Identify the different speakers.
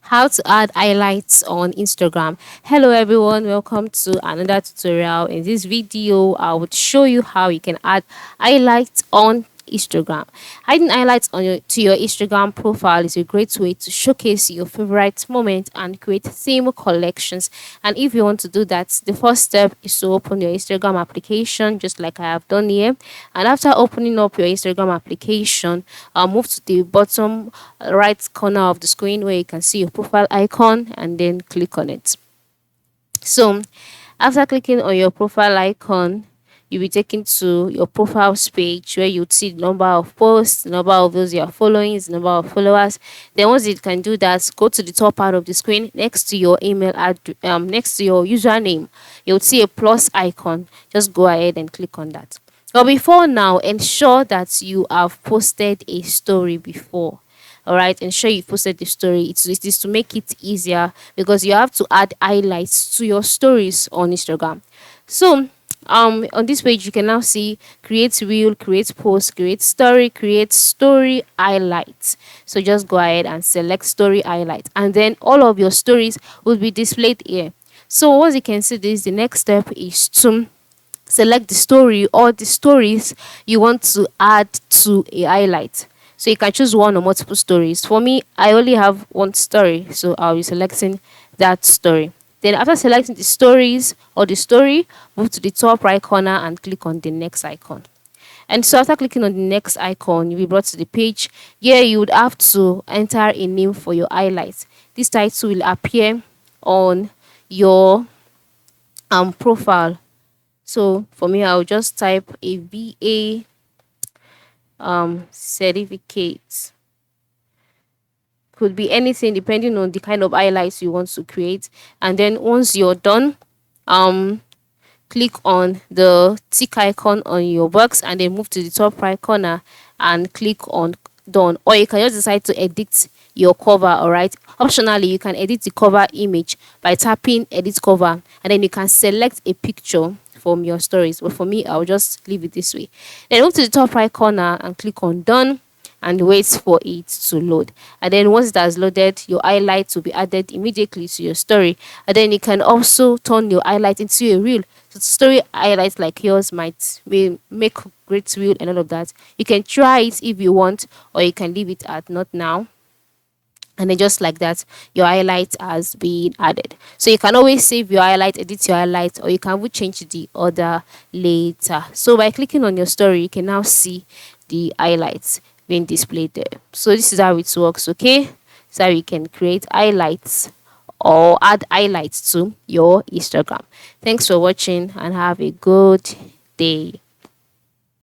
Speaker 1: How to add highlights on Instagram. Hello everyone, welcome to another tutorial. In this video I would show you how you can add highlights on Instagram. Adding highlights on your Instagram profile is a great way to showcase your favorite moment and create theme collections. And if you want to do that, the first step is to open your Instagram application, just like I have done here. And after opening up your Instagram application, move to the bottom right corner of the screen where you can see your profile icon and then click on it. So after clicking on your profile icon, you'll be taken to your profiles page where you'd see the number of posts, the number of those you are following, the number of followers. Then once you can do that, go to the top part of the screen next to your email address, next to your username. You'll see a plus icon. Just go ahead and click on that. But before now, ensure that you have posted a story before. All right, ensure you posted the story. It is to make it easier because you have to add highlights to your stories on Instagram. So on this page you can now see create reel, create post, create story highlights. So just go ahead and select story highlight, and then all of your stories will be displayed here. So once you can see this, the next step is to select the story or the stories you want to add to a highlight. So you can choose one or multiple stories. For me, I only have one story, so I'll be selecting that story. Then after selecting the stories or the story, move to the top right corner and click on the next icon. And so after clicking on the next icon, you'll be brought to the page. Here you would have to enter a name for your highlights. This title will appear on your profile. So for me, I'll just type a VA certificate. Could be anything depending on the kind of highlights you want to create. And then once you're done, click on the tick icon on your box and then move to the top right corner and click on done. Or you can just decide to edit your cover. All right, optionally you can edit the cover image by tapping edit cover, and then you can select a picture from your stories. But for me, I'll just leave it this way. Then move to the top right corner and click on done and wait for it to load. And then once it has loaded, your highlight will be added immediately to your story. And then you can also turn your highlight into a reel. So story highlights like yours might make great reel and all of that. You can try it if you want, or you can leave it at not now. And then just like that, your highlight has been added. So you can always save your highlight, edit your highlight, or you can even change the order later. So by clicking on your story, you can now see the highlights being displayed there. So this is how it works, okay? So you can create highlights or add highlights to your Instagram. Thanks for watching and have a good day.